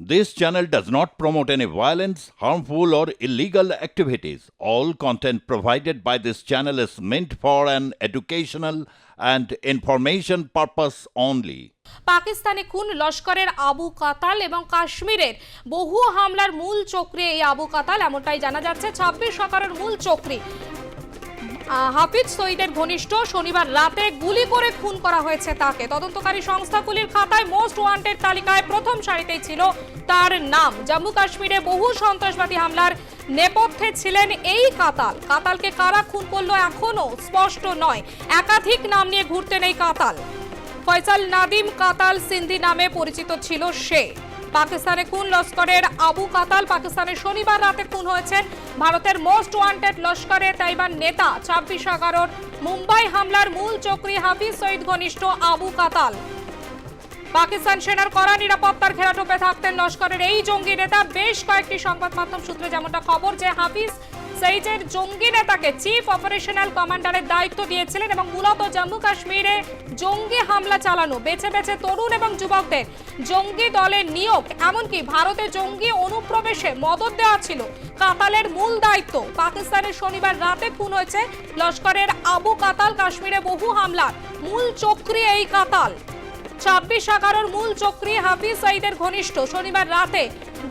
This channel does not promote any violence, harmful, or illegal activities. All content provided by this channel is meant for an educational and information purpose only. পাকিস্তানে খুন লস্করের আবু কাতাল এবং কাশ্মীরের বহু হামলার মূল চক্রী এই আবু কাতাল, এমনটাই জানা যাচ্ছে। 26 সকারের মূল চক্রী হাফিজ সঈদের ঘনিষ্ঠ শনিবার রাতে গুলি করে খুন করা হয়েছে তাকে। তদন্তকারী সংস্থাগুলির খাতায় মোস্ট ওয়ান্টেড তালিকায় প্রথম সারিতেই ছিল তার নাম। জম্মু কাশ্মীরে বহু সন্ত্রাসবাদী হামলার নেপথ্যে ছিলেন এই কাতাল। কাতালকে কারা খুন করলো এখনো স্পষ্ট নয়। একাধিক নাম নিয়ে ঘুরতেন এই কাতাল। ফয়সাল নাদিম কাতাল সিন্ধি নামে পরিচিত ছিল সে। পাকিস্তানে খুন লস্করের আবু কাতাল পাকিস্তানে শনিবার রাতে খুন হয়েছেন ভারতের মোস্ট ওয়ান্টেড লস্করে তাইবার নেতা 26/11 মুম্বাই হামলার মূল চক্রী হাফিজ সঈদ ঘনিষ্ঠ আবু কাতাল। পাকিস্তান সেনার কড়া নিরাপত্তার ঘেরাটোপে থাকতেন লস্করের এই জঙ্গি নেতা। বেশ কয়েকটি সংবাদ মাধ্যম সূত্রে যেমনটা খবর যে হাফিজ সঈদের জঙ্গি নেতাকে চিফ অপারেশনাল কমান্ডারের দায়িত্ব দিয়েছিলেন এবং মূলত জম্মু কাশ্মীরে জঙ্গি হামলা চালানো, বেছে বেছে তরুণ এবং যুবকদের জঙ্গি দলের নিয়োগ, এমনকি ভারতে জঙ্গি অনুপ্রবেশে মদত দেওয়া ছিল কাতালের মূল দায়িত্ব। পাকিস্তানের শনিবার রাতে খুন হয়েছে লস্করের আবু কাতাল। কাশ্মীরে বহু হামলার মূল চক্রী এই কাতাল। 26/11 মূল চক্রী হাফিজ সঈদের ঘনিষ্ঠ শনিবার রাতে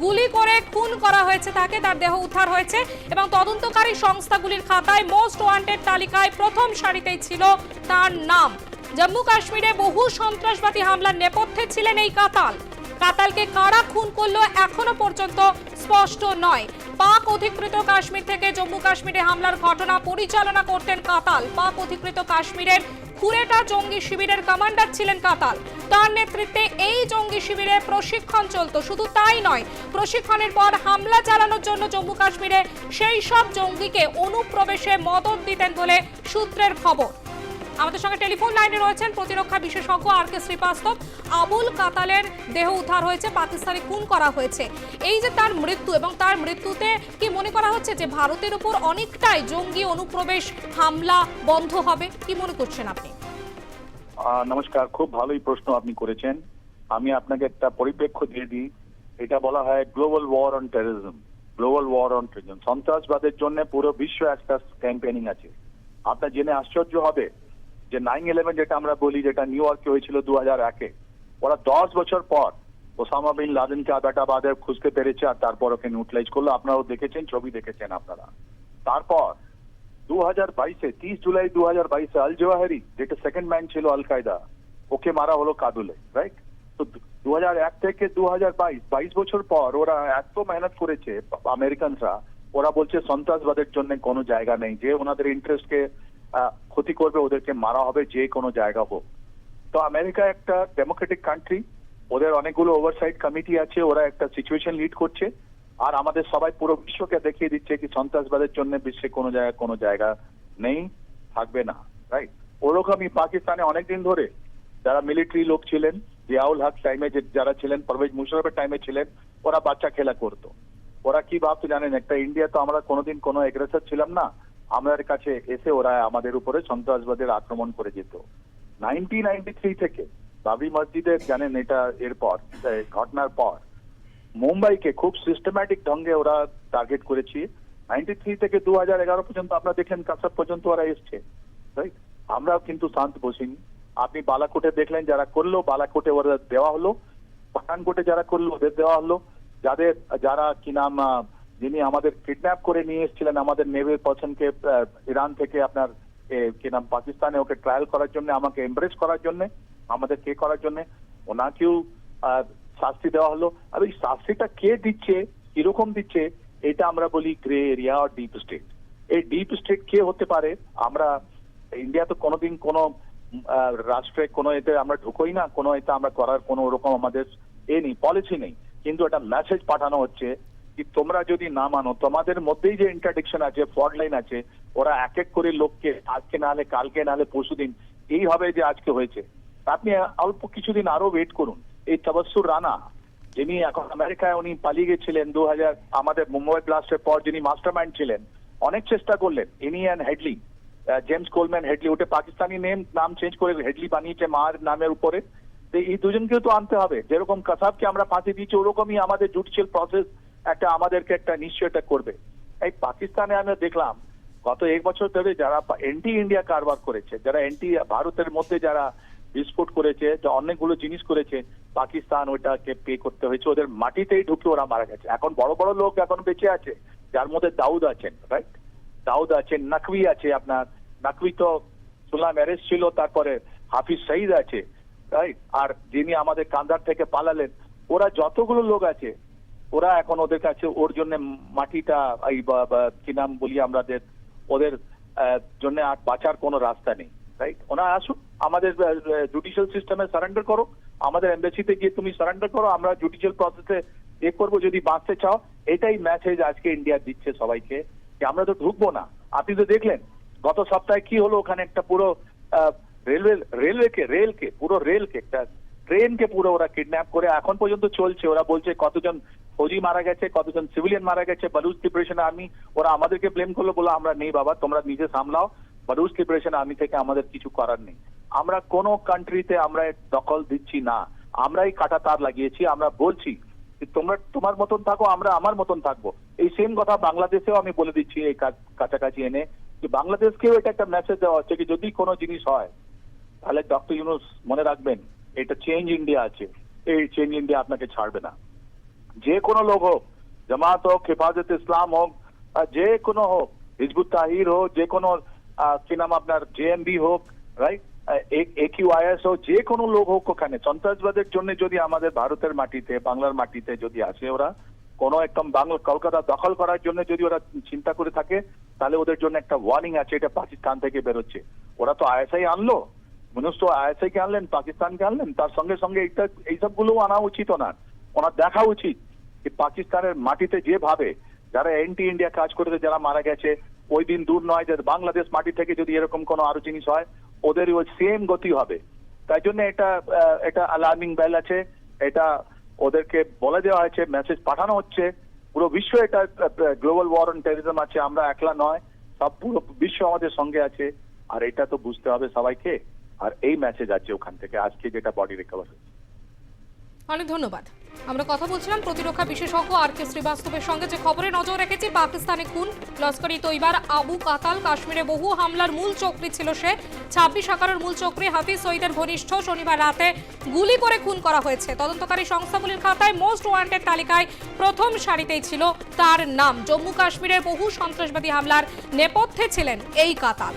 গুলি করে খুন করা হয়েছে তাকে। তার দেহ উদ্ধার হয়েছে এবং তদন্তকারী সংস্থাগুলির খাতায় মোস্ট ওয়ান্টেড তালিকায় প্রথম সারিতেই ছিল তার নাম। জম্মু কাশ্মীরে বহু সন্ত্রাসবাদী হামলার নেপথ্যে ছিলেন এই কাতাল। কাতালকে কারা খুন করলো এখনো পর্যন্ত স্পষ্ট নয়। পাক অধিকৃত কাশ্মীর থেকে জম্মু কাশ্মীরে হামলার ঘটনা পরিচালনা করতেন কাতাল। পাক অধিকৃত কাশ্মীরের কুরেটা জঙ্গি শিবিরের কমান্ডার ছিলেন কাতাল। তার নেতৃত্বে এই জঙ্গি শিবিরে প্রশিক্ষণ চলত। শুধু তাই নয়, প্রশিক্ষণের পর হামলা চালানোর জন্য জম্মু কাশ্মীরে সেই সব জঙ্গিকে অনুপ্রবেশে মদত দিতেন বলে সূত্রের খবর। আমাদের সঙ্গে টেলিফোন লাইনে রয়েছেন প্রতিরক্ষা বিশেষজ্ঞ আর.কে শ্রীবাস্তব। আবুল কাতালের দেহ উদ্ধার হয়েছে, পাকিস্তানে খুন করা হয়েছে। এই যে তার মৃত্যু এবং তার মৃত্যুতে কি মনে করা হচ্ছে যে ভারতের উপর অনেকটাই জঙ্গি অনুপ্রবেশ হামলা বন্ধ হবে, কি মনে করছেন আপনি? নমস্কার, খুব ভালোই প্রশ্ন আপনি করেছেন। আমি আপনাকে একটা পরিপ্রেক্ষ্য দিয়ে দিই। এটা বলা হয় global war on terrorism. Global war on terrorism, সন্ত্রাসবাদের জন্য পুরো বিশ্ব একটা ক্যাম্পেইনিং আছে। আপনার জেনে আশ্চর্য হবে যে 9/11 যেটা আমরা বলি, যেটা নিউ ইয়র্কে হয়েছিল 2001-এ, ওরা 10 বছর পর ওসামা বিন লাদেনকে আবাটাবাদে খুঁজতে পেরেছে আর তারপর ওকে নিউট্রালাইজ করলো। আপনারাও দেখেছেন, ছবি দেখেছেন আপনারা। তারপর 2022-এ 30 জুলাই 2022-এ আল জওয়াহিরি, যেটা সেকেন্ড ম্যান ছিল আল কায়দা, ওকে মারা হলো কাবুলে, রাইট? তো 2001 থেকে 2022 বছর পর ওরা এত মেহনত করেছে আমেরিকানরা। ওরা বলছে সন্ত্রাসবাদের জন্য কোনো জায়গা নেই, যে ওনাদের ইন্টারেস্টকে ক্ষতি করবে ওদেরকে মারা হবে, যে কোনো জায়গা হোক। তো আমেরিকা একটা ডেমোক্রেটিক কান্ট্রি, ওদের অনেকগুলো ওভারসাইট কমিটি আছে, ওরা একটা সিচুয়েশন লিড করছে আর আমাদের সবাই পুরো বিশ্বকে দেখিয়ে দিচ্ছে কি সন্ত্রাসবাদের জন্য বিশ্বে কোনো জায়গা নেই, থাকবে না, রাইট? ওরকমই পাকিস্তানে অনেকদিন ধরে যারা মিলিটারি লোক ছিলেন, জিয়াউল হক টাইমে যারা ছিলেন, পারভেজ মুশারফের টাইমে ছিলেন, ওরা বাচ্চা খেলা করতো। ওরা কি ভাবতো জানেন? একটা ইন্ডিয়া তো আমরা কোনোদিন কোনো এগ্রেসর ছিলাম না, আমাদের কাছে এসে ওরা আমাদের উপরে সন্ত্রাসবাদের আক্রমণ করে যেত। 1993 থেকে বাবরি মসজিদের, জানেন এটা, এরপর ঘটনার পর মুম্বাইকে খুব সিস্টেম্যাটিক ঢঙ্গে ওরা টার্গেট করেছে। 93 থেকে 2011 পর্যন্ত আপনারা দেখেন, কাসাব পর্যন্ত ওরা এসছে, রাইট? আমরাও কিন্তু শান্ত বসিনি। আপনি বালাকোটে দেখলেন, যারা করলো বালাকোটে ওরা দেওয়া হলো, পাঠানকোটে যারা করলো ওদের দেওয়া হলো। যারা কি নাম, যিনি আমাদের কিডন্যাপ করে নিয়ে এসেছিলেন আমাদের নেভি পার্সনকে ইরান থেকে আপনার কি নাম পাকিস্তানে, ওকে ট্রায়াল করার জন্য, আমাকে এমব্রেস করার জন্য, আমাদের কে করার জন্য, ওনাকেও শাস্তি দেওয়া হলো। আর এই শাস্তিটা কে দিচ্ছে, কিরকম দিচ্ছে, এটা আমরা বলি গ্রে এরিয়া আর ডিপ স্টেট। এই ডিপ স্টেট কে হতে পারে? আমরা ইন্ডিয়া তো কোনোদিন কোনো রাষ্ট্রে কোনো এতে আমরা ঢুকোই না, কোনো এতে আমরা করার কোনো ওরকম আমাদের নেই, পলিসি নেই। কিন্তু একটা মেসেজ পাঠানো হচ্ছে কি তোমরা যদি না মানো, তোমাদের মধ্যেই যে ইন্টারডিকশন আছে, ফল্ট লাইন আছে, ওরা এক এক করে লোককে আজকে না হলে কালকে না হলে পরশুদিন এই হবে যে আজকে হয়েছে। আপনি অল্প কিছুদিন আরো ওয়েট করুন। এই তাবাসসুর রানা, যিনি এখন আমেরিকায়, উনি পালিয়ে গেছিলেন 2000 আমাদের মুম্বাই ব্লাস্টের পর, যিনি মাস্টারমাইন্ড ছিলেন, অনেক চেষ্টা করলেন। ইনি and Headley, James Coleman Headley, ওটা পাকিস্তানি নাম চেঞ্জ করে হেডলি বানিয়েছে মার নামের উপরে। তো এই দুজনকেও তো আনতে হবে। যেরকম কাসাবকে আমরা ফাঁসি দিচ্ছি, ওরকমই আমাদের জুডিশিয়াল প্রসেস একটা আমাদেরকে একটা নিশ্চয়তা করবে। এই পাকিস্তানে আমরা দেখলাম গত এক বছর ধরে যারা এন্টি ইন্ডিয়া কারবার করেছে, যারা এন্টি ভারতের মধ্যে যারা বিস্ফোট করেছে, যা অনেকগুলো জিনিস করেছে, পাকিস্তান ওইটাকে পে করতে হয়েছে, ওদের মাটিতেই ঢুকে ওরা মারা গেছে। এখন বড় বড় লোক এখন বেঁচে আছে, যার মধ্যে দাউদ আছেন, রাইট, দাউদ আছেন, নাকভি আছে, আপনার নাকভি তো শুনলাম অ্যারেস্ট ছিল, তারপরে হাফিজ সঈদ আছে, রাইট, আর যিনি আমাদের কান্দার থেকে পালালেন, ওরা যতগুলো লোক আছে ওরা এখন ওদের কাছে ওর জন্য মাটিটা এই কি নাম বলি আমাদের ওদের জন্য আর বাঁচার কোনো রাস্তা নেই, রাইট। ওনারা আসুক, আমাদের জুডিশিয়াল সিস্টেমে সারেন্ডার করো, আমাদের এমবেসিতে গিয়ে তুমি সারেন্ডার করো, আমরা জুডিশিয়াল প্রসেসে এ করবো যদি বাঁচতে চাও। এটাই মেসেজ আজকে ইন্ডিয়া দিচ্ছে সবাইকে যে আমরা তো ঢুকবো না। আপনি তো দেখলেন গত সপ্তাহে কি হলো, ওখানে একটা পুরো রেলকে একটা ট্রেনকে পুরো ওরা কিডন্যাপ করে এখন পর্যন্ত চলছে। ওরা বলছে কতজন ফৌজি মারা গেছে, কতজন সিভিলিয়ান মারা গেছে, বালুচ লিবারেশন আর্মি। ওরা আমাদেরকে ব্লেম করলো, বলে আমরা নেই বাবা, তোমরা নিজে সামলাও, বালুচ লিবারেশন আর্মি থেকে আমাদের কিছু করার নেই। আমরা কোনো কান্ট্রিতে আমরা দখল দিচ্ছি না, আমরাই কাটা তার লাগিয়েছি। আমরা বলছি তোমরা তোমার মতন থাকো, আমরা আমার মতন থাকবো। এই সেম কথা বাংলাদেশেও আমি বলে দিচ্ছি এই কাছাকাছি এনে, যে বাংলাদেশকেও এটা একটা মেসেজ দেওয়া হচ্ছে কি যদি কোনো জিনিস হয় তাহলে ডক্টর ইউনূস মনে রাখবেন এটা চেঞ্জ ইন্ডিয়া আছে, এই চেঞ্জ ইন্ডিয়া আপনাকে ছাড়বে না। যে কোনো লোক হোক, জামাত হোক, হেফাজত ইসলাম হোক, যে কোনো হোক, হিজবুত তাহির হোক, যে কোনো কি নাম আপনার জেএমবি হোক, রাইট, AQIS হোক, যে কোনো লোক হোক, ওখানে সন্ত্রাসবাদের জন্য যদি আমাদের ভারতের মাটিতে বাংলার মাটিতে যদি আসে, ওরা কোনো একদম বাংলা কলকাতা দখল করার জন্য যদি ওরা চিন্তা করে থাকে, তাহলে ওদের জন্য একটা ওয়ার্নিং আছে, এটা পাকিস্তান থেকে বেরোচ্ছে। ওরা তো ISI আনলো, মানুষ তো ISI কে আনলেন, পাকিস্তানকে আনলেন, তার সঙ্গে সঙ্গে এইসব গুলো আনা উচিত ওনার দেখা উচিত যে পাকিস্তানের মাটিতে যেভাবে যারা এন্টি ইন্ডিয়া কাজ করেছে, যারা মারা গেছে, ওই দিন দূর নয় যে বাংলাদেশ মাটি থেকে যদি এরকম কোনো আরো জিনিস হয় ওদের ওই সেম গতি হবে। তাই জন্য এটা অ্যালার্মিং বেল আছে, এটা ওদেরকে বলে দেওয়া হয়েছে, মেসেজ পাঠানো হচ্ছে। পুরো বিশ্ব এটা গ্লোবাল ওয়ার অন টেররিজম আছে, আমরা একলা নয়, সব পুরো বিশ্ব আমাদের সঙ্গে আছে। আর এটা তো বুঝতে হবে সবাইকে। আর এই মেসেজ আছে ওখান থেকে আজকে যেটা বডি রিকভার হয়েছে। অনেক ধন্যবাদ। আমরা কথা বলছিলাম প্রতিরক্ষা বিশেষজ্ঞ আর কে শ্রীবাস্তবের সঙ্গে। যে খবরে নজর রেখেছি, পাকিস্তানে খুন লস্করি তৈবার আবু কাতাল, কাশ্মীরে বহু হামলার মূল চক্রী ছিল সে। 26 আকারের মূল চক্রী হাফিজ সঈদের ঘনিষ্ঠ, শনিবার রাতে গুলি করে খুন করা হয়েছে। তদন্তকারী সংস্থাগুলির খাতায় মোস্ট ওয়ান্টেড তালিকায় প্রথম সারিতেই ছিল তার নাম। জম্মু কাশ্মীরের বহু সন্ত্রাসবাদী হামলার নেপথ্যে ছিলেন এই কাতাল।